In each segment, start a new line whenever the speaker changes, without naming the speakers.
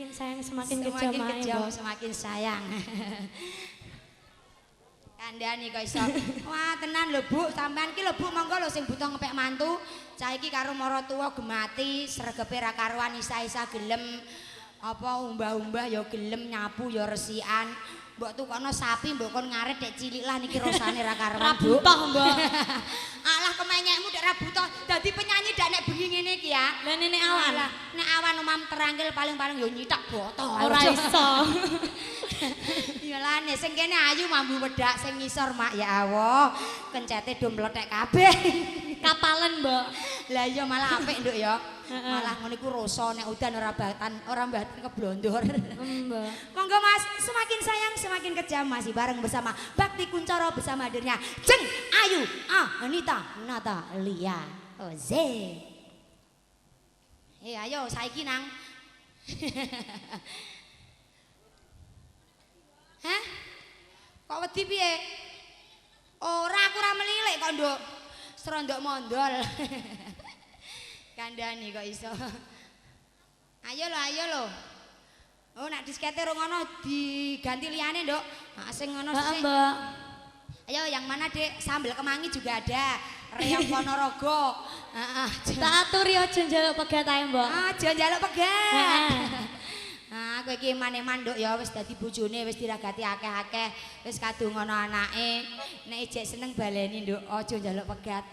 Semakin sayang semakin kejam,
semakin sayang. Kandhani kok iso. Wah, tenan lho Bu, sampean ki lho Bu, monggo lho sing butuh ngepek mantu. Cah iki karo maratuwa gemati, sregepe ra karuan isa-isa gelem. Apa umbah-umbah ya gelem, nyapu ya resikan. Mbok tukono sapi mbok kon ngaret dek cilik lah niki rasane ra karuan Bu.
Rabutoh, Mbok.
Alah kemenyekmu dek rabutoh. Dadi penyanyi dak nek bengi ngene iki ya.
Lah nenek awan.
Nek awan umam terangkil paling-paling ya nyitak botoh.
Ora iso.
Ya lah nek sing kene ayu mambu wedak sing ngisor mak ya Allah. Kencete do mlethek kabeh.
Kapalen, Mbok.
Lah iya malah apik nduk ya. Malah ngono iku rasa nek udan ora mbatan keblondor.
Mbok.
Monggo Mas, semakin sayang semakin kejam masih bareng bersama Bakti Kuncoro bersama hadirnya Jeng Ayu, Anita, Natalia, Oze. Ayo saiki nang. Hah? Kok wedi piye? Ora aku ora melilik kok, Nduk. Serondok mondol. Kandhani kok iso. Ayo lho. Oh, nak diskete ro ngono diganti liyane, Nduk. Nah, sing ngono sing.
Mbak.
Ayo yang mana, Dek? Sambel kemangi juga ada. Reyang Ponorogo.
Tak aturi aja njaluk pegat ae, Mbak.
Aja njaluk pegat. Nah, kowe iki eman-eman Nduk ya wis dadi bojone, wis diragati akeh-akeh, wis kadung ana anake. Nek ijek seneng baleni Nduk, aja njaluk pegat.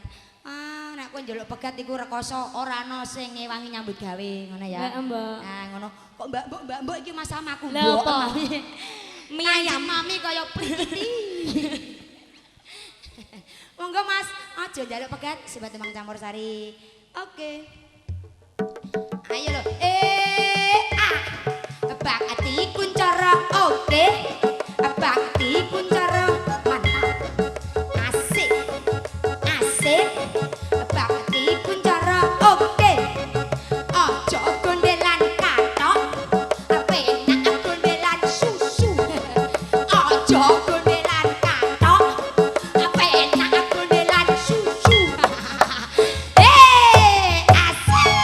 Nek kowe njaluk pegat iku rekoso ora ana sing ngewangi nyambut gawe, ngono ya.
Heeh, Mbak.
Nah, ngono. Kok Mbak iki Mas sama aku,
Lha apa?
Mie ayam mami kaya priti. Monggo Mas, aja njaluk pegat sebab Mang Campur Sari. Oke. Ayo lho. Bakti Kuncoro oke. Bakti Kuncoro mantap. Asik. Bakti Kuncoro oke. Ojo gondelan katok. Penak gondelan susu. Ojo gondelan katok. Penak gondelan susu. Asik.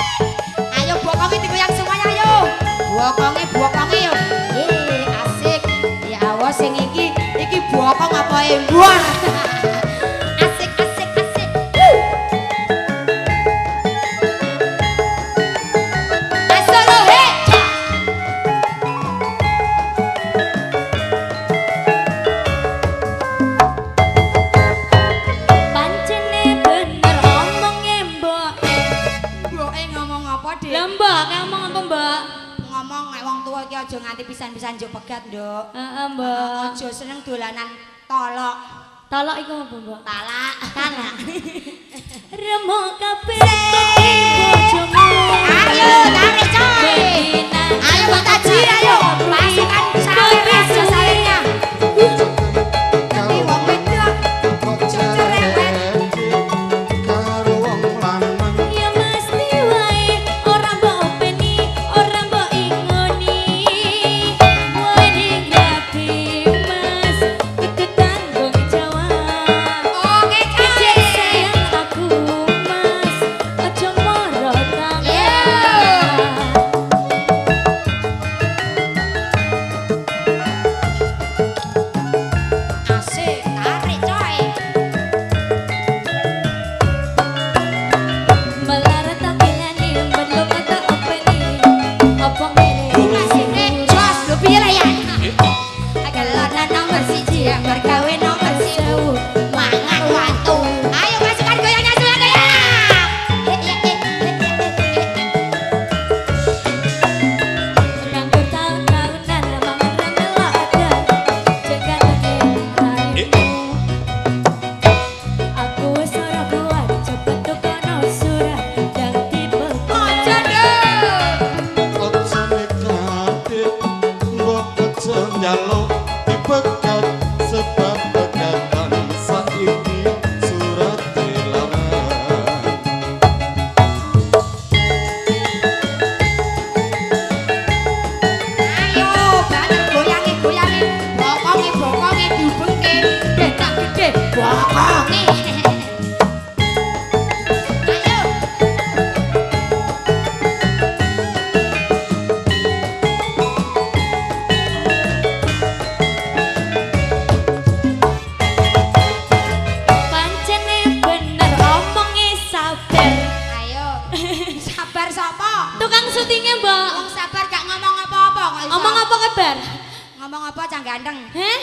Ayo bokonge digoyang semuanya ayo. Bokonge yo. Asik. Ya Allah sing iki bokong apa embon. Asik. Asolo he.
Pancene bener omonge, Mbok.
Mboke ngomong apa, Dik?
Lah, Mbok, ngomong apa, Mbok?
Ngomong nek wong tuwa iki aja nganti pisan-pisan njuk pegat, Nduk.
Heeh, Mbok.
Aja seneng dolanan tolok.
Tolok iku apa, Mbok?
Talak.
Remuk kabeh bojomu.
Ayo tarik coy. Ayo Pak Taji, ayo. Pasukan sawer aja sawernya. Tapi wong wedok cerewet.
Ya mesti wae ora mbok openi, ora mbok ingoni. Wae rapi Mas, kudu tanggung jawab.
Oke, coy.
Sayang aku Mas, aja moro tangan.
Asik, tarik coy.
Melarat tapi ngani belum ada openi. Apa ngene?
Asik, jos lu piye lah ya? Agak nomor siji yang bergawe nomor sewu. Mangan watu. Ayo masukkan goyangnya semua goyang.
Nganggur tahun-tahunan mangan remelo ada. Jaga lagi aku wis ora kuat cepet tukono surah dan tipe.
Aja deh.
Jaluk dipegat sebab pegatan saiki surat dilarang.
Ayo banget goyangi. Bokonge dihubungke. Detak gede bokonge. Ayo. Ngomong apa cah ganteng?
Heh?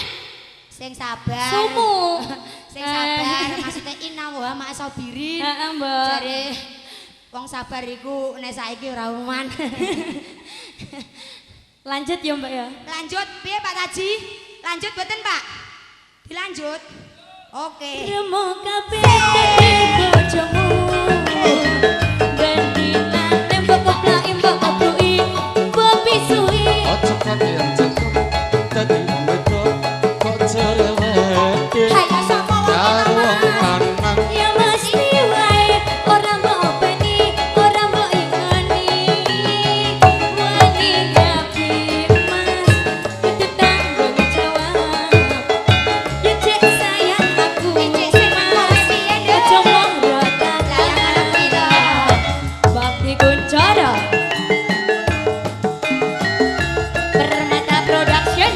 Sing sabar.
Sumu.
Sing sabar, maksudnya inna wa ma sabirin.
Heeh, Mbak.
Jare wong sabar iku nek saiki ora uman.
Lanjut ya, Mbak ya.
Lanjut, piye Pak Taji? Lanjut mboten, Pak? Dilanjut. Oke.
Remo kabeh dadi bojomu. Bendinan tembok keplak imbok abui. Bobi suwi.
Ojo kakean cangkem dadi wong wedok kok cerewet.
Hayo sapa
Karo
wong
wong lanang
Ya mesti wae ora mbok openi, ora mbok ingoni. Wani ngapi mas, kudu tanggung jawab. Ya cek sayang aku,
Cek sing mas piye, Nduk?
ojo ngrotan
Lah pira?
Bakti Kunchara Permata Production.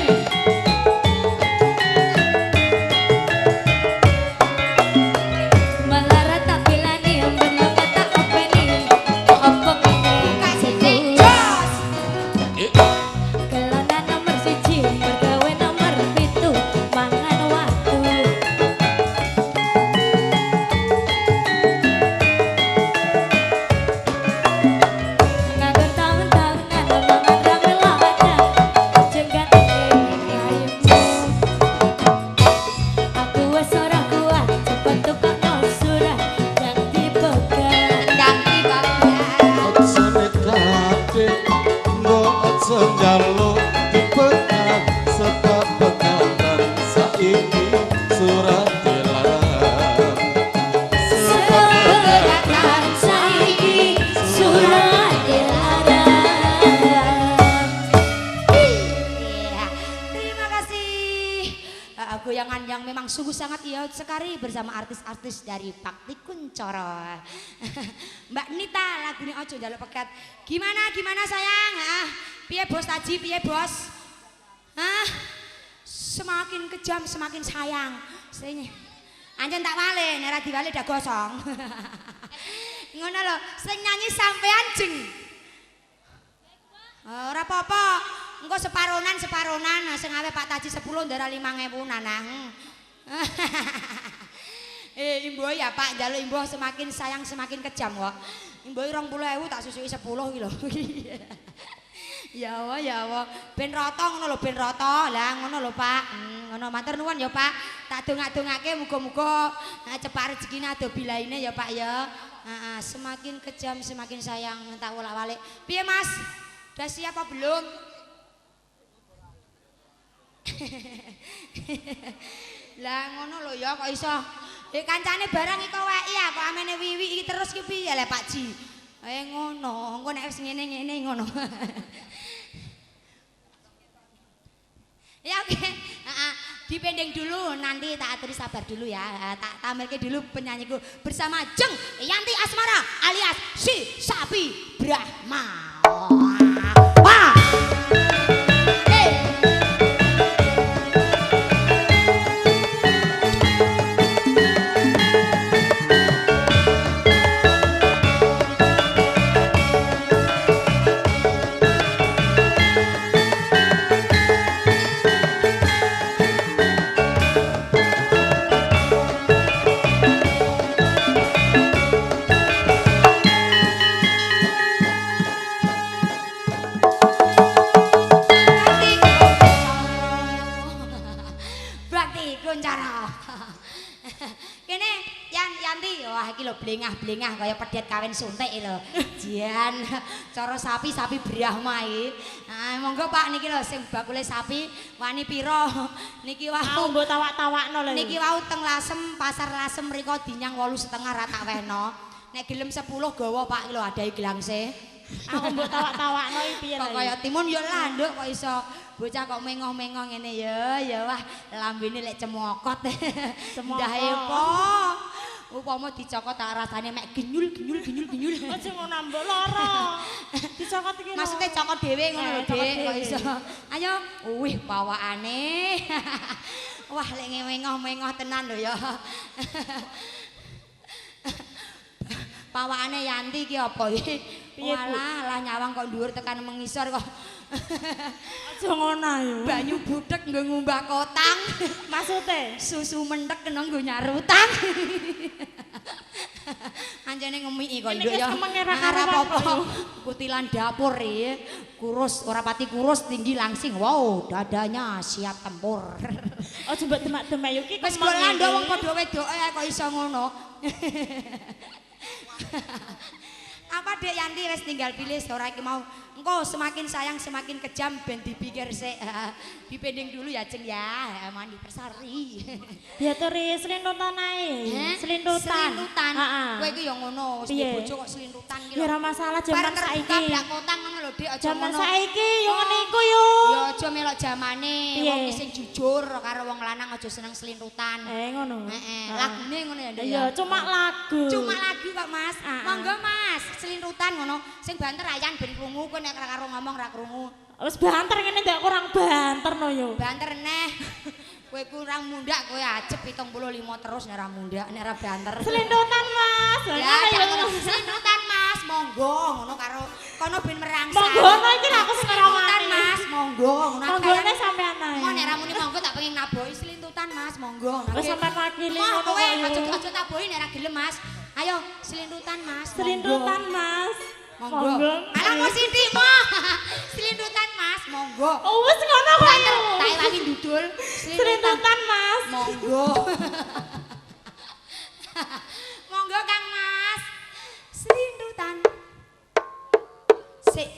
Melarat tak pilani belum kata openi. Apa ini
Kasih sing jos.
kelana nomor siji mergawe nomor pitu mangan waktu. Nganggur tahun-tahunan mangan ramel ada jenggat kayumu. Aku wes ora kuat cepet tukokno surah yang dipegang.
Ndang dibabar.
ojo nekake mbok ojo njaluk dipegang sebab pegatan saiki surat dilarang. Sebab
Pegatan saiki surat dilarang.
Iya, terima kasih. Goyangan yang memang sungguh sangat iya sekali bersama artis-artis dari Bakti Kunchara. Mbak Nita lagunya ojo njaluk pekat. Gimana sayang? Piye bos Taji, piye bos? Hah? Semakin kejam semakin sayang. Sing anjen tak wale, nek ora diwale dak gosong. Ngono lho, sing nyanyi sampean jeng. Ora apa-apa. Engko separonan sing awe Pak Taji 10 ndara 5.000 nanang. Imbuh ya Pak, njaluk imbuh semakin sayang semakin kejam kok. Imbuh 20.000 tak susuki 10 ki lho. Ya Allah, ben rata ngono lho, ben rata. Lah ngono lho Pak. Ngono matur nuwun ya Pak. Tak dongak-dongake muga-muga cepat rezekine ado bilaine ya Pak ya. Heeh, semakin kejam semakin sayang tak wolak-walik. Piye Mas? Udah siap apa belum? Lah ngono lho ya kok iso. Kancane barang iki kok weki ya kok amene wiwi iki terus ki piye le Pak Ji? Ngono, engko nek wis ngene-ngene ngono. Ya oke. Dipending dulu nanti tak aturi sabar dulu ya. Tak tampilke dulu penyanyiku bersama Jeng Yanti Asmara alias Si Sapi Brahma. Wah. Bakti Kunchara. Kene Yanti, wah iki lho blengah-blengah kaya pedet kawin suntik lho. Jian, cara sapi Brahma iki. Monggo Pak niki lho sing bakule sapi wani pira? Niki wau
Mbok tawak-tawakno lho.
niki wau teng Lasem, pasar Lasem mriko dinyang 8,5 ra tak wehno. Nek gelem 10 gawa Pak iki lho adahi gelangse.
Aku mbok tawak-tawakno iki piye
Kok kaya timun ya landuk kok iso bocah kok mengoh-mengoh ngene ya wah lambene lek cemokot. Ndahe po. Upama dicokot tak rasane mek genyul.
Aja ngono mbok lara. Dicokot iki.
Maksudnya cokot dhewe ngono lho,
cokot
Dik. Kok
dhewe.
iso. Ayo, wih pawakane. Wah lek mengoh-mengoh tenan lho ya. Pawakane Yanti ki apa iki?
Piye, Bu?
Walah, lah nyawang kok dhuwur tekan mengisor kok.
Aja ngono ayo.
Banyu budhek nggo ngumbah kotang.
Maksude?
Susu mentek kena nggo nyarutang. Anjene ngemiki kok nduk ya. Ora apa-apa. Kutilan dapur ya. Kurus, ora pati kurus, tinggi langsing. Wow, dadanya siap tempur.
Aja mbok demak-demak yo ki.
Wis golek ndok wong padha wedoke kok iso ngono. Apa Dek Yanti wis tinggal pilih ora iki mau. Engko semakin sayang semakin kejam ben dipikir sik. Dipending dulu ya Jeng ya. Mandi Persari.
Diaturi selintutan ae. Selintutan. Heeh.
Kowe iku ya ngono, wis
Piye?
bojo kok selintutan iki
Ya
lho.
ora masalah jaman saiki.
Blak kotang ngono lho Dik, aja
Jaman
ngono.
saiki yo ngene iku yo.
Ya aja melok jamane,
Piye?
wong sing jujur karo wong lanang aja seneng selintutan.
Ngono.
Heeh, lagune ngono ya Dik.
Iya, cuma lagu.
Cuma lagu kok Mas.
Ah, ah.
Monggo Mas, selintutan ngono. Sing banter ayan ben krungu kowe nek karo ngomong ra krungu.
Wis banter ngene ndak kurang banter no yo.
Banter neh. Kowe kurang mundak kowe ajeb 75 terus nek ra mundak, nek ra banter.
Selintutan Mas.
Ya, selintutan Mas, monggo ngono karo kono ben merangsang.
Monggo ngono iki lak aku sing ora
Selintutan Mas, monggo ngono.
Monggone sampean ae.
Mau nek ra muni monggo tak pengen nabohi selintutan Mas, monggo.
Wis sampean wakili
Mau
ngono
kowe
kok.
aja tabohi nek ra gelem Mas. Ayo selintutan Mas.
Selintutan Mas.
Monggo. Alah kok sithik mo. Selintutan Mas, monggo.
Oh wis ngono kok yo.
Tak wangi dudul.
Selintutan Mas.
Monggo. Monggo Kang Mas. Selintutan. Sik.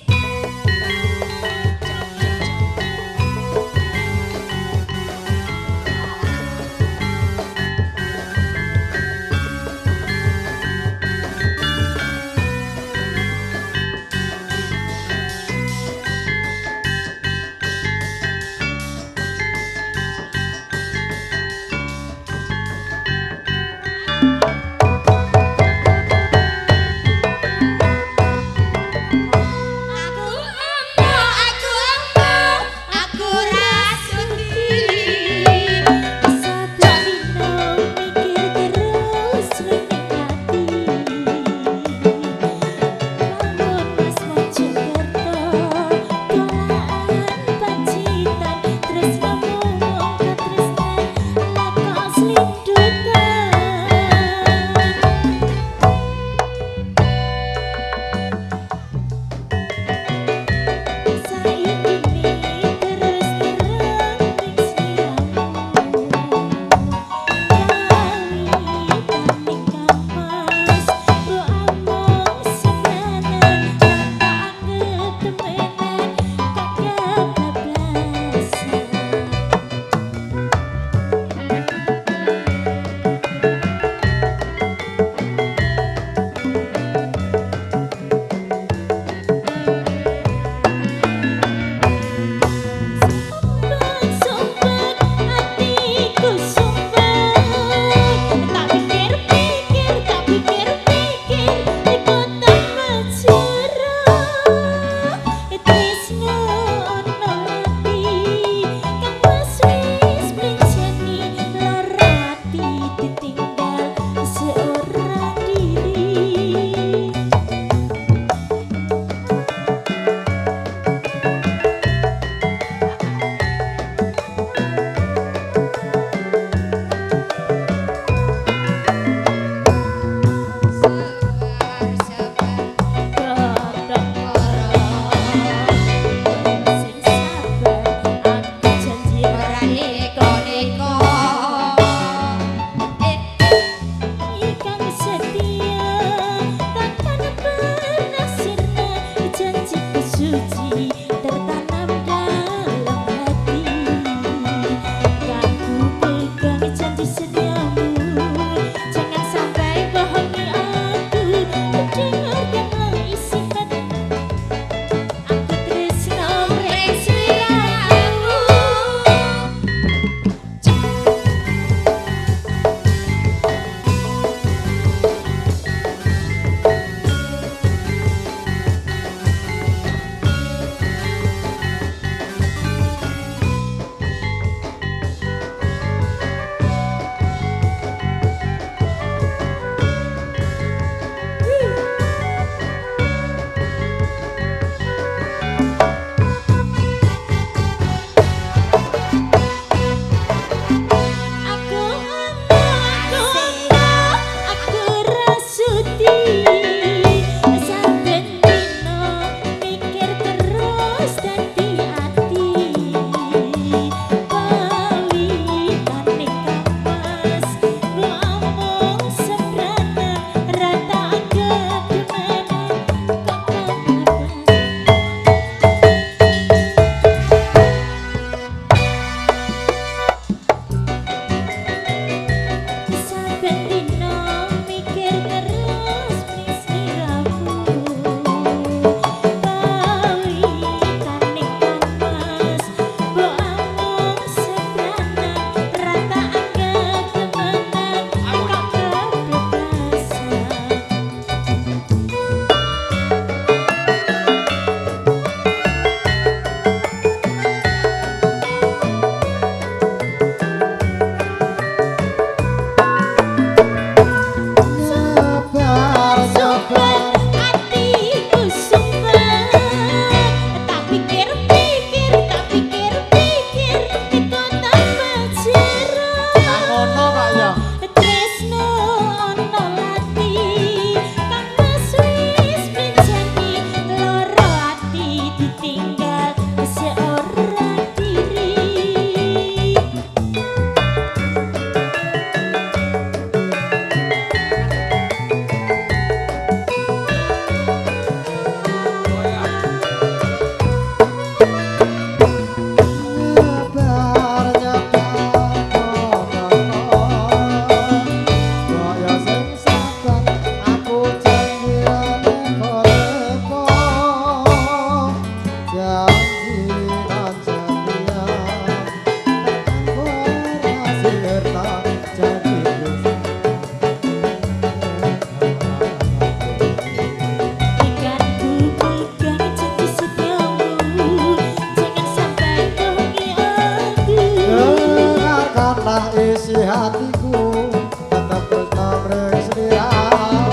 isi hatiku tetap tresno mring sliramu.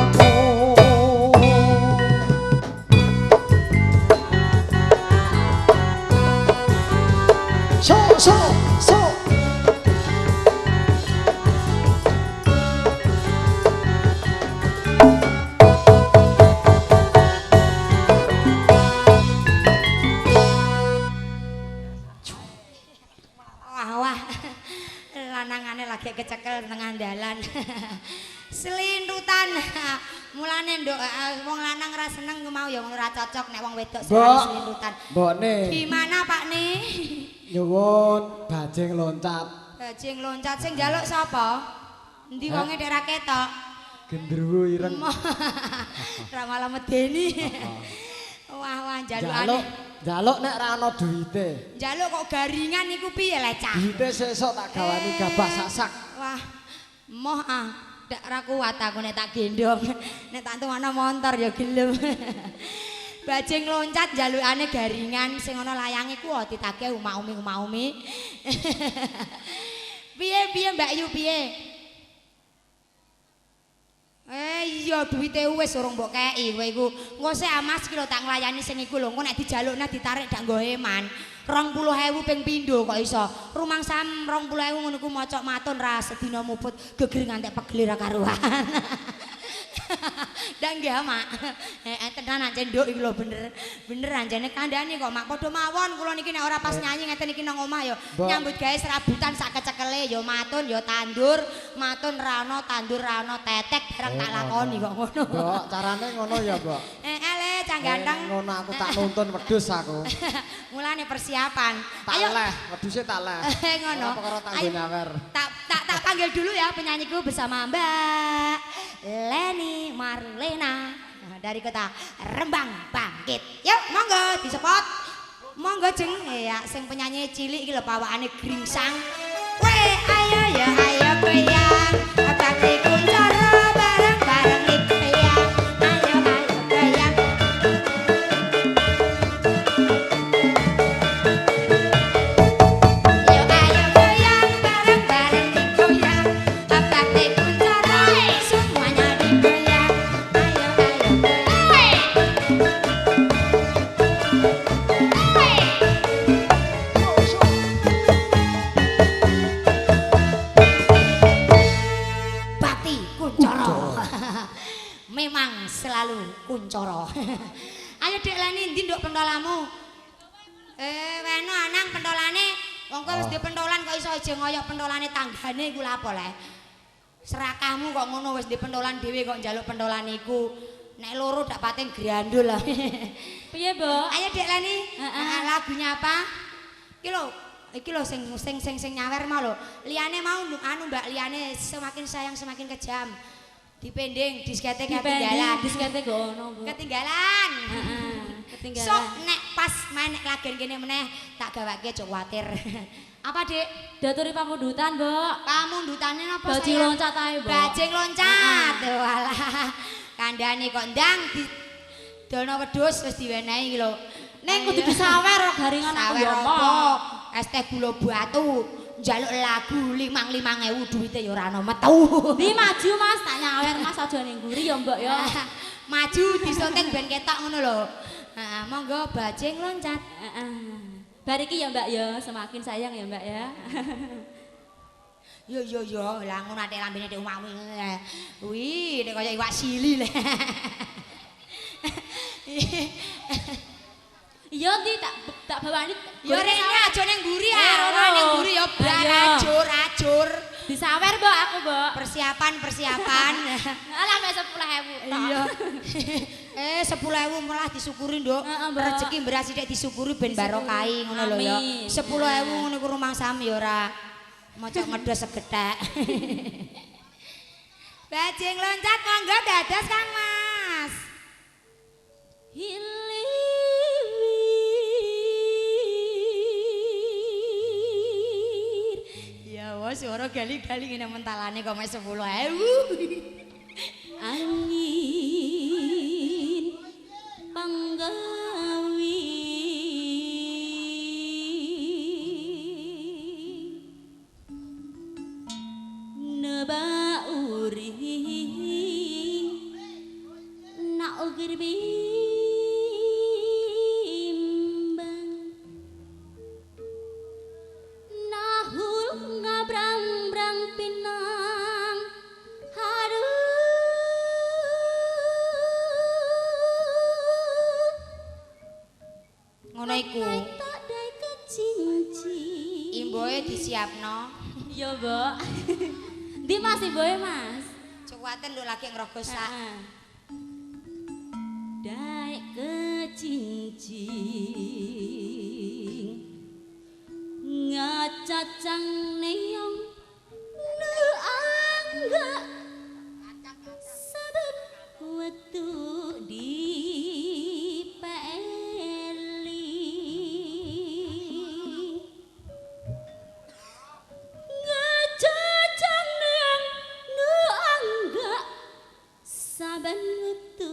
So
Wah, lanangane lagi kecekel tengah dalan. Selintutan. Mulane nduk wong lanang ora seneng ku mau ya ora cocok nek wong wedok seneng selintutan.
Mbokne.
Gimana Pak Ne?
Nyuwun bajing loncat.
Bajing loncat sing njaluk sapa? Endi wonge nek ra ketok?
Gendruwo ireng.
Ra malah medeni. Wah, njalukane.
Njaluk nek ra ana duwite.
Njaluk kok garingan iku piye le cah?
Duwite sesuk tak gawani gabah sasak.
Wah, moh ndak ra kuat aku nek tak gendong. Nek tak tuwana montor ya gelem. Bajing loncat njalukane garingan sing ana layange ku ditagih umak-umi. Piye Mbak Yu piye? Iya duwite wis urung mbok kei kowe iku. Engko sik Mas iki lho tak nglayani sing iku lho. Engko nek dijalukna ditarik dak nggo eman. 20.000 ping pindho kok iso. Rumangsam 20.000 ngono ku mocok matun ra sedina muput geger ngantek pegel ra karuan. Dan nggih Mak. Tenan ancen nduk iki lho bener anjene kandhane kok Mak padha mawon kula niki nek ora pas nyanyi ngeten iki nang omah ya nyambut gawe serabutan sak kecekele ya matun ya tandur matun rano tandur rano tetek barang tak lakoni kok ngono.
Mbok carane ngono ya, Mbok.
Le cah ganteng.
Ngono aku tak nuntun wedhus aku.
Mulane persiapan.
Tak leh, wedhuse tak leh.
Ngono.
Ora perkara tanggo nyawer.
Tak panggil dulu ya penyanyiku bersama Mbak Leni Marlena dari kota Rembang Bangkit. Yuk monggo disepot. Monggo jeng ya sing penyanyi cilik iki lho pawakane gringsang. Weh ayo ya ayo goyang. Abate kuncara bareng-bareng goyang. Ayo goyang. Yo ayo goyang bareng-bareng goyang. Abate kuncara semuanya digoyang. Ayo goyang. Bati Kuncoro. Memang selalu kuncoro. Ayo Dek Leni ndi nduk pentolamu? Weno anang pentolane. Wong kowe wis di pentolan kok iso aja ngoyok pentolane tanggane iku lha apa le? Serakahmu kok ngono wis di pentolan dhewe kok njaluk pentolan iku. Nek loro dak pating grandul lah.
Piye, Mbok?
Ayo Dek Leni. Lagunya apa? Iki lho sing nyawer mau lho. Liyane mau anu Mbak, liyane semakin sayang semakin kejam. Dipending diskete ketinggalan.
Diskete go ono, Bu.
Ketinggalan.
Ketinggalan.
Sok nek pas main nek lagen kene meneh tak gawake aja kuwatir. Apa, Dik?
Daturi pamundutan, Mbok.
Pamundutane napa saya?
Bajing loncat ae, Mbok.
Bajing loncat. Walah. Kandhane kok ndang di dono wedhus wis diwenehi iki lho.
Ning kudu disawer garingan aku yo mok.
Es teh gula batu. Njaluk lagu 5.000 duwite ya ora ono metu.
Di maju Mas, tak nyawer Mas aja ning nguri ya, Mbok ya.
Maju disunting ben ketok ngono lho. Heeh, monggo bajing loncat.
Bar iki ya, Mbak ya, semakin sayang ya, Mbak ya.
Yo, lah ngono atik lambene nek omahmu. Wih, nek kaya iwak sili le.
Iya ndi tak bawani.
Ya rene aja ning mburi
Eh,
ah. Ora
rono.
ning mburi ya ajur.
Disawer, Mbok, aku, Mbok.
Persiapan.
Alah mek 10.000 tok.
Iya. 10.000 malah disyukuri, Nduk.
Heeh, Mbak.
Rezeki mbras sithik disyukuri ben barokahi ngono lho ya.
Amin.
10.000 ngono ku rumangsam ya ora mocok ngedhos segethek. Bajing loncat monggo dados Kang Mas.
Hilir.
Ya wis suara gali-gali ngene mentalane kok mek 10.000.
Angin panggawi
Mboe disiapno.
Iya, Mbok. Ndi Mas Mboe, Mas?
Cuwaten lho lagi ngrogo sak.
Heeh. Daek kecincing ngacacang neong nu angga saben wektu dipeli ngacacang neong nu angga saben wektu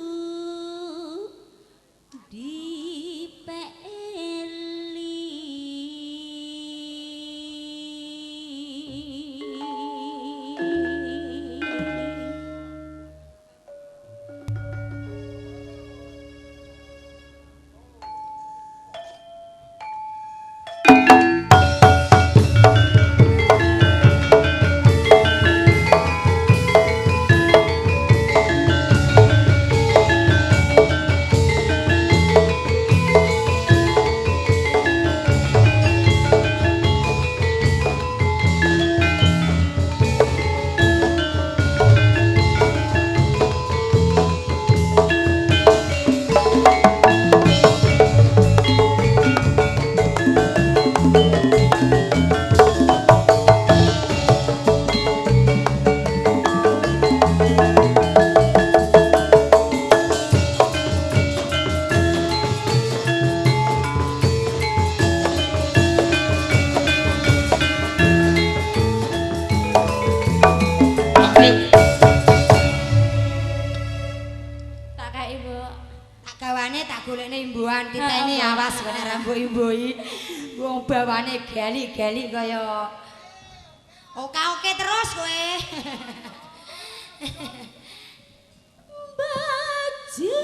Titeni awas bener rambut imboi. Wong bawane geli-geli kaya oke terus kowe.
Baju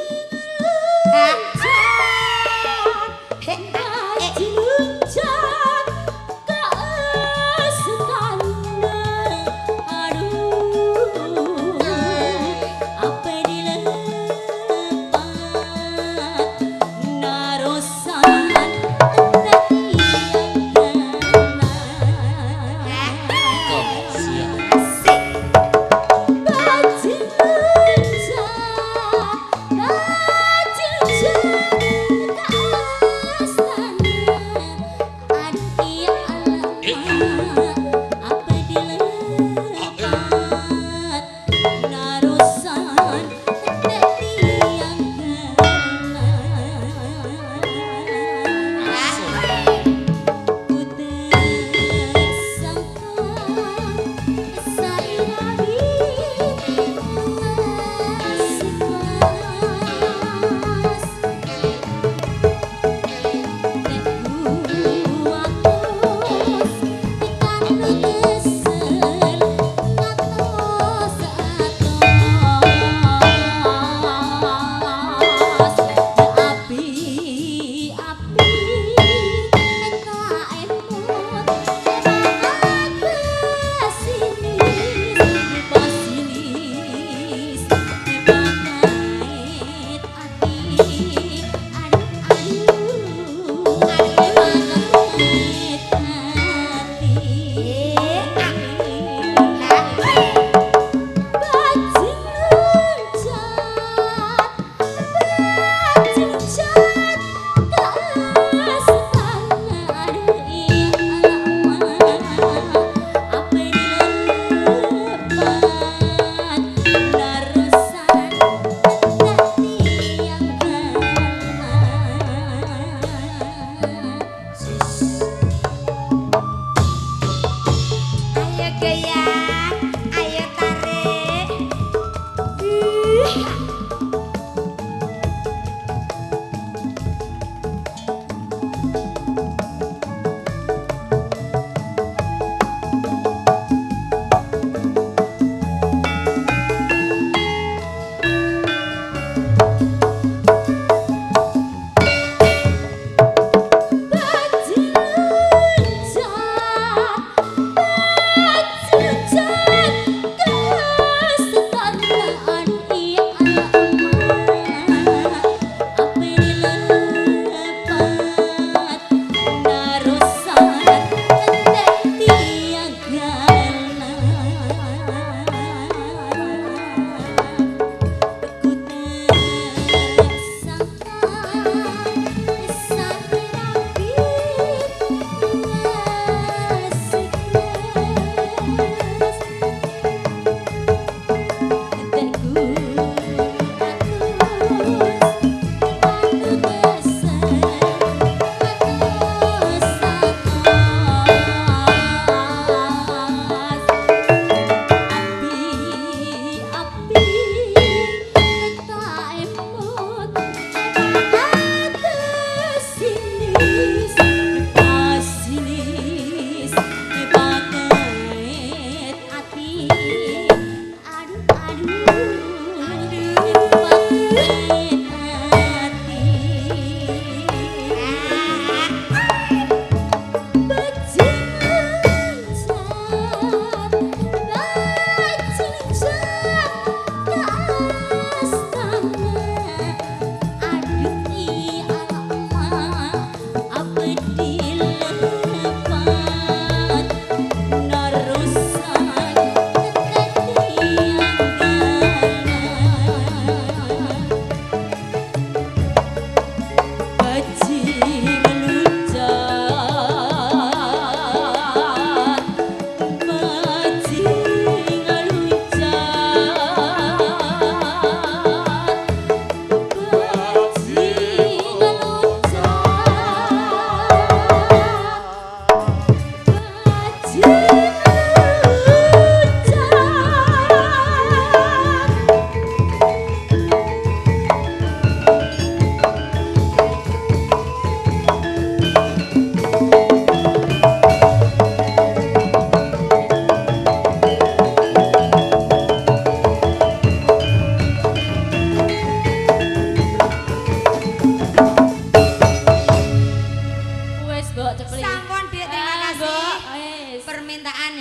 Mbok cepli.
Sampun Dik, terima
Ah,
kasih.
Mbok, wis.
Permintaan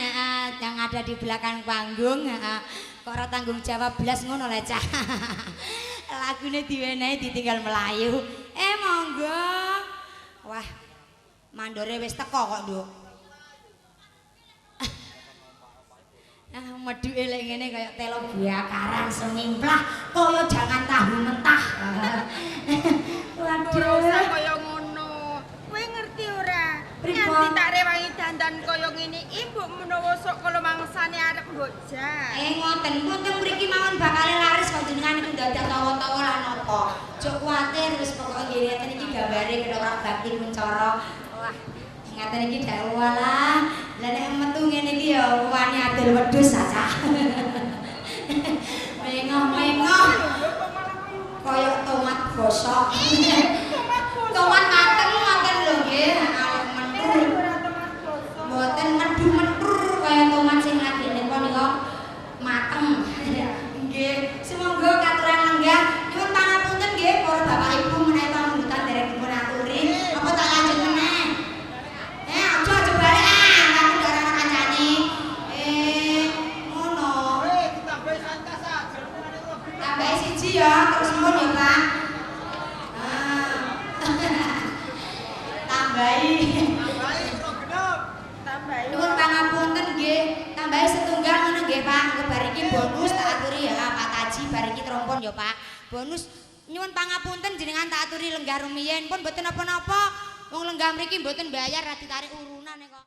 yang ada di belakang panggung kok ora tanggung jawab blas ngono le cah. Lagune diwenehi ditinggal melayu. Monggo. Wah. Mandore wis teko kok, Nduk. Meduke lek ngene kaya telo biakaran semimplah kaya jangan tahu mentah.
Ora usah
Waduh.
kaya ngono. Kowe ngerti ora?
Pripun?
Nganti tak rewangi dandan kaya ngene iki mbok menawa sok kala mangsane arep mbok jan.
Ngoten punten mriki mawon bakal laris kok jenengan iku dadak tawa-tawa lan napa. Jok kuwatir wis pokoke nggih ngeten iki gambare ketoprak bakti kuncara. Wah, ngaten iki dawuh lah. Lah nek metu ngene iki ya wani adol wedhus cacah. Mengoh-mengoh. Kaya tomat gosok. Tomat mateng ngoten lho nggih, awet mentur. Mboten medhu-medhur kaya tomat sing lagi niko nika mateng. Nggih, semoga katuran lenggah nyuwun pangapunten nggih para bapak ibu menawi pamunggutan derek dipun aturi. Apa tak lanjut meneh? Aja balik aku ndak ana kancane. Ngono. Tambah siji ya, terus mun ya, Pak. Tambahi.
Tambahi.
Nuwun pangapunten nggih, tambahi setunggal ngono nggih Pak. Engko bar iki bonus tak aturi ya Pak Taji, bar iki trompon ya Pak. Bonus nyuwun pangapunten jenengan tak aturi lenggah rumiyin pun mboten napa-napa. Wong lenggah mriki mboten bayar ra ditarik urunan kok.